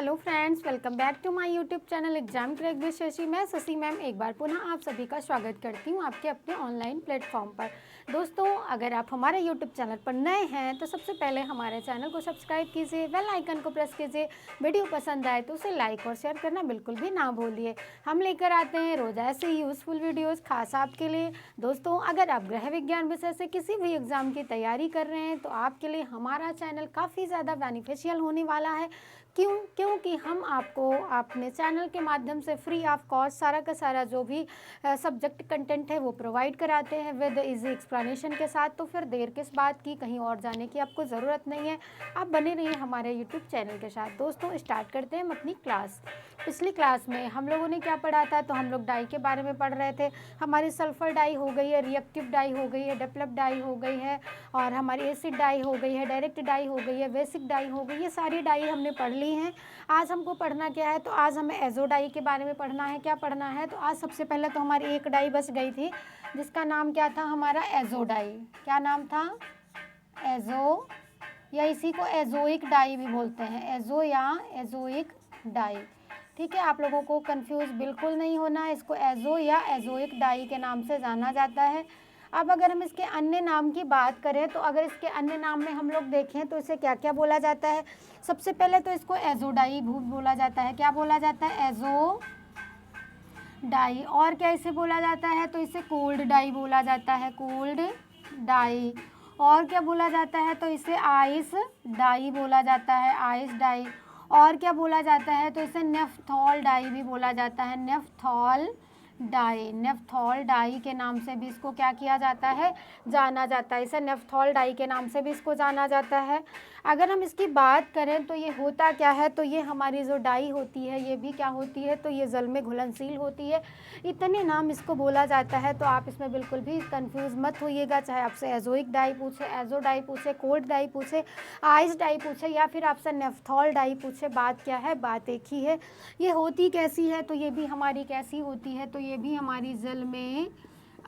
Hello friends, welcome back to my YouTube channel exam crack with Shashi. मैं Shashi ma'am एक बार पुनः आप सभी का स्वागत करती हूँ आपके अपने ऑनलाइन प्लेटफॉर्म पर। दोस्तों, अगर आप हमारे यूट्यूब चैनल पर नए हैं तो सबसे पहले हमारे चैनल को सब्सक्राइब कीजिए, बेल आइकन को प्रेस कीजिए। वीडियो पसंद आए तो उसे लाइक और शेयर करना बिल्कुल भी ना भूलिए। हम लेकर आते हैं रोज़ ऐसे यूज़फुल वीडियोज़ खास आपके लिए। दोस्तों, अगर आप गृह विज्ञान विषय से किसी भी एग्ज़ाम की तैयारी कर रहे हैं तो आपके लिए हमारा चैनल काफ़ी ज़्यादा बेनिफिशियल होने वाला है। क्योंकि हम आपको अपने चैनल के माध्यम से फ्री ऑफ कॉस्ट सारा का सारा जो भी सब्जेक्ट कंटेंट है वो प्रोवाइड कराते हैं विद इजी एक्सप्लेनेशन के साथ। तो फिर देर किस बात की, कहीं और जाने की आपको ज़रूरत नहीं है। आप बने रहिए हमारे यूट्यूब चैनल के साथ। दोस्तों, स्टार्ट करते हैं हम अपनी क्लास। पिछली क्लास में हम लोगों ने क्या पढ़ा था, तो हम लोग डाई के बारे में पढ़ रहे थे। हमारी सल्फर डाई हो गई है, रिएक्टिव डाई हो गई है, डेवलप डाई हो गई है, और हमारी एसिड डाई हो गई है, डायरेक्ट डाई हो गई है, बेसिक डाई हो गई। ये सारी डाई हमने पढ़ ली हैं। आज हमको पढ़ना क्या है, तो आज हमें एजो डाई के बारे में पढ़ना है। क्या पढ़ना है, तो आज सबसे पहले तो हमारी एक डाई बच गई थी जिसका नाम क्या था, हमारा एजो डाई। क्या नाम था, एजो, या इसी को एजोइक डाई भी बोलते हैं, एजो या एजोइक डाई। ठीक है, आप लोगों को कंफ्यूज बिल्कुल नहीं होना, इसको एजो या एजोइक डाई के नाम से जाना जाता है। अब अगर हम इसके अन्य नाम की बात करें तो अगर इसके अन्य नाम में हम लोग देखें तो इसे क्या क्या बोला जाता है। सबसे पहले तो इसको एजो डाई बोला जाता है। क्या बोला जाता है, एजो डाई। और क्या इसे बोला जाता है, तो इसे कोल्ड डाई बोला जाता है, कोल्ड डाई। और क्या बोला जाता है, तो इसे आइस डाई बोला जाता है, आइस डाई। और क्या बोला जाता है, तो इसे नेफ्थॉल डाई भी बोला जाता है, नेफ्थॉल डाई। नेफ्थॉल डाई के नाम से भी इसको क्या किया जाता है, जाना जाता है। इसे नेफ्थॉल डाई के नाम से भी इसको जाना जाता है। अगर हम इसकी बात करें तो ये होता क्या है, तो ये हमारी जो डाई होती है ये भी क्या होती है, तो ये जल में घुलनशील होती है। इतने नाम इसको बोला जाता है, तो आप इसमें बिल्कुल भी कंफ्यूज मत होइएगा। चाहे आपसे एजोइक डाई पूछे, एजो डाई पूछे, कोल्ड डाई पूछे, आइस डाई पूछे, या फिर आपसे नेफ्थॉल डाई पूछे, बात क्या है, बात एक ही है। ये होती कैसी है, तो ये भी हमारी कैसी होती है, तो ये भी हमारी जल में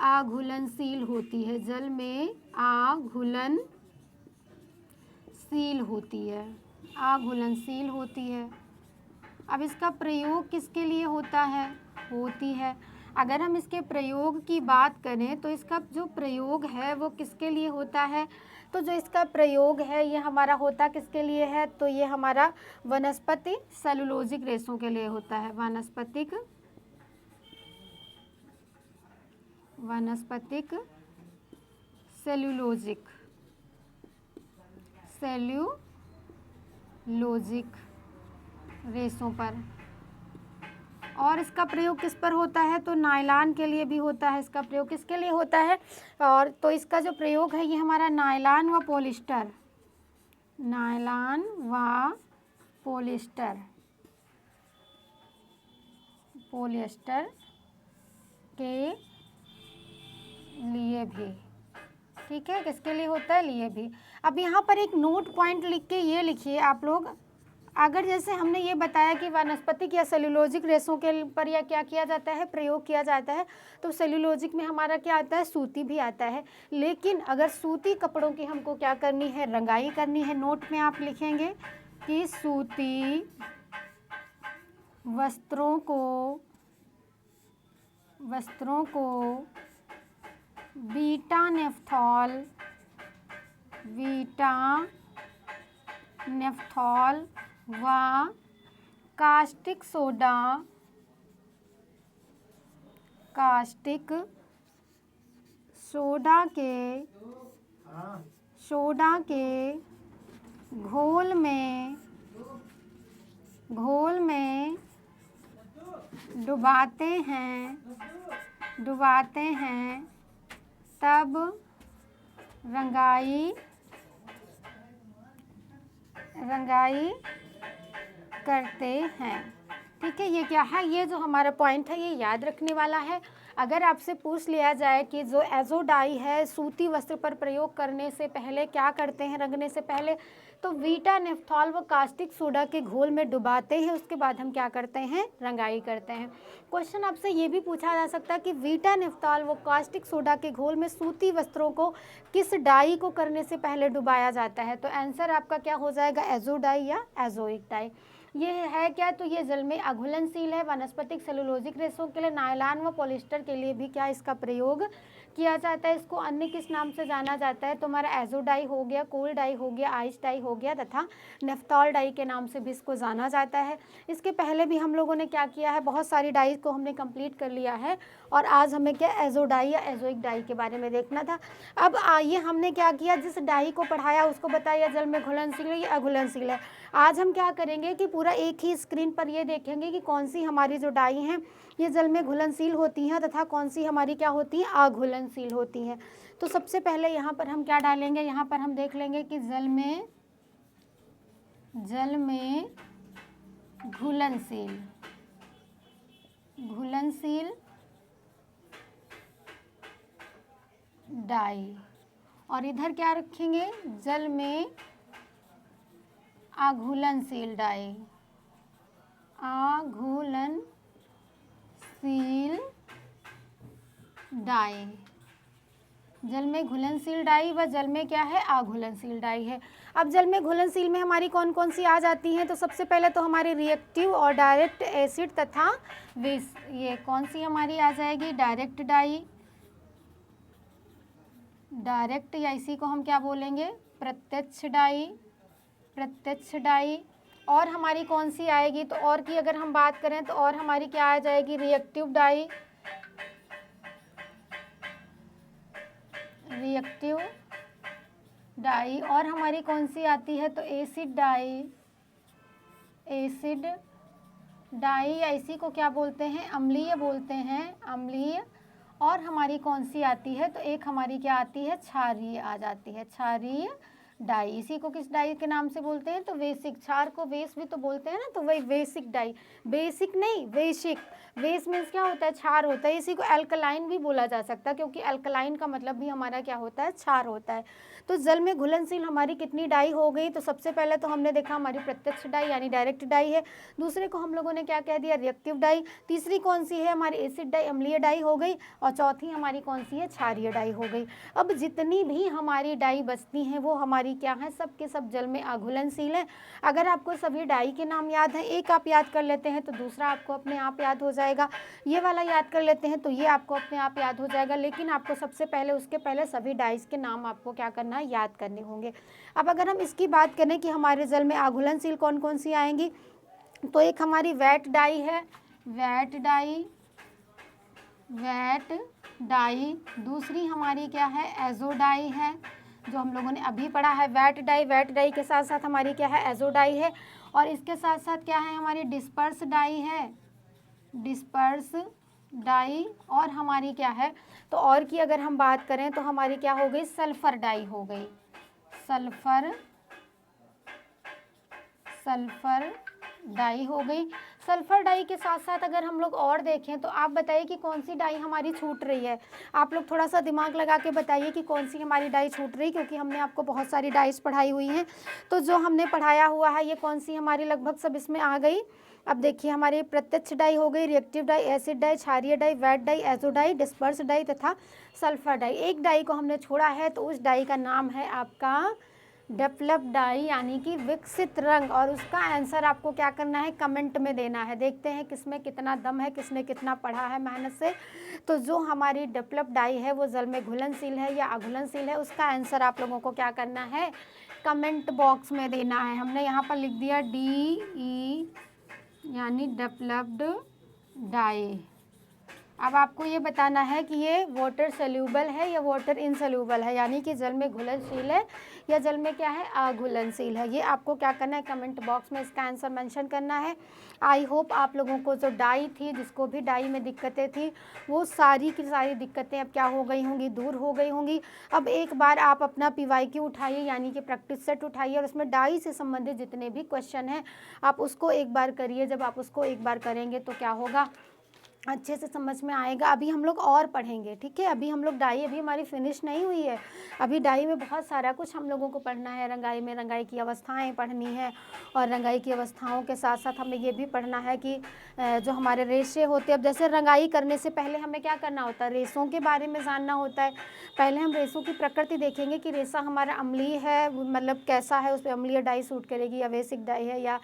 अघुलनशील होती है, जल में अघुलनशील होती है, अघुलनशील होती है। अब इसका प्रयोग किसके लिए होती है। अगर हम इसके प्रयोग की बात करें तो इसका जो प्रयोग है वो किसके लिए होता है, तो जो इसका प्रयोग है ये हमारा होता किसके लिए है, तो ये हमारा वनस्पति सेलुलोजिक रेशों के लिए होता है, वनस्पतिक सेलुलोजिक रेशों पर। और इसका प्रयोग किस पर होता है, तो नायलॉन के लिए भी होता है। इसका प्रयोग किसके लिए होता है, और तो इसका जो प्रयोग है ये हमारा नायलॉन व पॉलिस्टर, नायलॉन व पॉलिएस्टर के लिए भी, ठीक है, किसके लिए होता है, लिए भी। अब यहाँ पर एक नोट पॉइंट लिख के ये लिखिए आप लोग। अगर जैसे हमने ये बताया कि वानस्पतिक या सेलुलोजिक रेशों के पर या क्या किया जाता है, प्रयोग किया जाता है, तो सेलुलोजिक में हमारा क्या आता है, सूती भी आता है। लेकिन अगर सूती कपड़ों की हमको क्या करनी है, रंगाई करनी है, नोट में आप लिखेंगे कि सूती वस्त्रों को बीटा नेफ्थॉल व कास्टिक सोडा के घोल में डुबाते हैं तब रंगाई करते हैं। ठीक है, ये क्या है, ये जो हमारा पॉइंट है ये याद रखने वाला है। अगर आपसे पूछ लिया जाए कि जो एजो डाई है सूती वस्त्र पर प्रयोग करने से पहले क्या करते हैं, रंगने से पहले, तो वीटा नेफ्थॉल व कास्टिक सोडा के घोल में डुबाते हैं, उसके बाद हम क्या करते हैं, रंगाई करते हैं। क्वेश्चन आपसे ये भी पूछा जा सकता है कि वीटा नेफ्थॉल व कास्टिक सोडा के घोल में सूती वस्त्रों को किस डाई को करने से पहले डुबाया जाता है, तो आंसर आपका क्या हो जाएगा, एजो डाई या एजोइक डाई। ये है क्या, तो ये जल में अघुलनशील है। वनस्पतिक सेलुलोजिक रेशों के लिए, नायलॉन व पॉलिस्टर के लिए भी क्या इसका प्रयोग किया जाता है। इसको अन्य किस नाम से जाना जाता है, तो हमारा एजो डाई हो गया, कोल डाई हो गया, आइस डाई हो गया तथा नेफ्थॉल डाई के नाम से भी इसको जाना जाता है। इसके पहले भी हम लोगों ने क्या किया है, बहुत सारी डाई को हमने कंप्लीट कर लिया है और आज हमें क्या एजो डाई या एजोइक डाई के बारे में देखना था। अब आइए हमने क्या किया, जिस डाई को पढ़ाया उसको बताया जल में घुलनशील है या अघुलनशील है। आज हम क्या करेंगे कि पूरा एक ही स्क्रीन पर ये देखेंगे कि कौन सी हमारी जो डाई हैं ये जल में घुलनशील होती हैं तथा कौन सी हमारी क्या होती हैं, अघुलनशील होती हैं। तो सबसे पहले यहाँ पर हम क्या डालेंगे, यहाँ पर हम देख लेंगे कि जल में घुलनशील डाई, और इधर क्या रखेंगे, जल में अघुलनशील डाई, अघुलनशील डाई। जल में घुलनशील डाई व जल में क्या है, अघुलनशील डाई है। अब जल में घुलनशील में हमारी कौन कौन सी आ जाती हैं, तो सबसे पहले तो हमारी रिएक्टिव और डायरेक्ट एसिड तथा बेस, ये कौन सी हमारी आ जाएगी, डायरेक्ट डाई, डायरेक्ट या इसी को हम क्या बोलेंगे, प्रत्यक्ष डाई। और हमारी कौन सी आएगी, तो और की अगर हम बात करें तो और हमारी क्या आ जाएगी, रिएक्टिव डाई। और हमारी कौन सी आती है, तो एसिड डाई या इसी को क्या बोलते हैं, अम्लीय बोलते हैं, अम्लीय। और हमारी कौन सी आती है, तो एक हमारी क्या आती है, क्षारीय आ जाती है, क्षारीय डाई। इसी को किस डाई के नाम से बोलते हैं, तो वेसिक। क्षार को वेस भी तो बोलते हैं ना, तो वही वेसिक डाई, बेसिक नहीं वेसिक। वेस मीन्स क्या होता है, क्षार होता है। इसी को एल्कलाइन भी बोला जा सकता है क्योंकि एल्कलाइन का मतलब भी हमारा क्या होता है, क्षार होता है। तो जल में घुलनशील हमारी कितनी डाई हो गई, तो सबसे पहले तो हमने देखा हमारी प्रत्यक्ष डाई यानी डायरेक्ट डाई है। दूसरे को हम लोगों ने क्या कह दिया, रिएक्टिव डाई। तीसरी कौन सी है हमारी, एसिड डाई, अम्लीय डाई हो गई। और चौथी हमारी कौन सी है, क्षारीय डाई हो गई। अब जितनी भी हमारी डाई बचती हैं वो हमारी क्या है, सब के सब जल में अघुलनशील है। अगर आपको सभी डाई के नाम याद है, एक आप याद कर लेते हैं तो दूसरा आपको अपने आप याद हो जाएगा, ये वाला याद कर लेते हैं तो ये आपको अपने आप याद हो जाएगा। लेकिन आपको सबसे पहले उसके पहले सभी डाइस के नाम आपको क्या करना है, याद करने होंगे। अब अगर हम इसकी बात करें कि हमारे जल में अघुलनशील कौन कौन सी आएंगी, तो एक हमारी वेट डाई है, वेट डाई। दूसरी हमारी क्या है, एजो डाई है, जो हम लोगों ने अभी पढ़ा है। वेट डाई के साथ साथ हमारी क्या है, एजो डाई है। और इसके साथ साथ क्या है, हमारी डिस्पर्स डाई है, डिस्पर्स डाई। और हमारी क्या है, तो और की अगर हम बात करें तो हमारी क्या हो गई, सल्फर डाई हो गई, सल्फर डाई हो गई। सल्फर डाई के साथ साथ अगर हम लोग और देखें तो आप बताइए कि कौन सी डाई हमारी छूट रही है। आप लोग थोड़ा सा दिमाग लगा के बताइए कि कौन सी हमारी डाई छूट रही है, क्योंकि हमने आपको बहुत सारी डाइस पढ़ाई हुई हैं। तो जो हमने पढ़ाया हुआ है ये कौन सी हमारी लगभग सब इसमें आ गई। अब देखिए हमारी प्रत्यक्ष डाई हो गई, रिएक्टिव डाई, एसिड डाई, क्षारीय dye, wet dye, azo dye, disperse dye तथा सल्फर डाई। एक डाई को हमने छोड़ा है तो उस डाई का नाम है आपका डेवलप डाई यानी कि विकसित रंग। और उसका आंसर आपको क्या करना है, कमेंट में देना है। देखते हैं किसमें कितना दम है, किसने कितना पढ़ा है मेहनत से। तो जो हमारी डेवलप डाई है वो जल में घुलनशील है या अघुलनशील है, उसका आंसर आप लोगों को क्या करना है, कमेंट बॉक्स में देना है। हमने यहाँ पर लिख दिया DE यानी डेवलप्ड डाई। अब आपको ये बताना है कि ये वाटर सोल्यूबल है या वाटर इनसोल्यूबल है, यानी कि जल में घुलनशील है या जल में क्या है, अघुलनशील है। ये आपको क्या करना है, कमेंट बॉक्स में इसका आंसर मेंशन करना है। आई होप आप लोगों को जो डाई थी, जिसको भी डाई में दिक्कतें थी, वो सारी की सारी दिक्कतें अब क्या हो गई होंगी, दूर हो गई होंगी। अब एक बार आप अपना PYQ उठाइए यानी कि प्रैक्टिस सेट उठाइए और उसमें डाई से संबंधित जितने भी क्वेश्चन हैं आप उसको एक बार करिए। जब आप उसको एक बार करेंगे तो क्या होगा, अच्छे से समझ में आएगा। अभी हम लोग और पढ़ेंगे, ठीक है। अभी हम लोग डाई अभी हमारी फिनिश नहीं हुई है, अभी डाई में बहुत सारा कुछ हम लोगों को पढ़ना है। रंगाई में रंगाई की अवस्थाएं पढ़नी है और रंगाई की अवस्थाओं के साथ साथ हमें ये भी पढ़ना है कि जो हमारे रेशे होते हैं। अब जैसे रंगाई करने से पहले हमें क्या करना होता है, रेशों के बारे में जानना होता है। पहले हम रेशों की प्रकृति देखेंगे कि रेशा हमारा अम्लीय है, मतलब कैसा है, उस पर अम्लीय डाई सूट करेगी या बेसिक डाई है या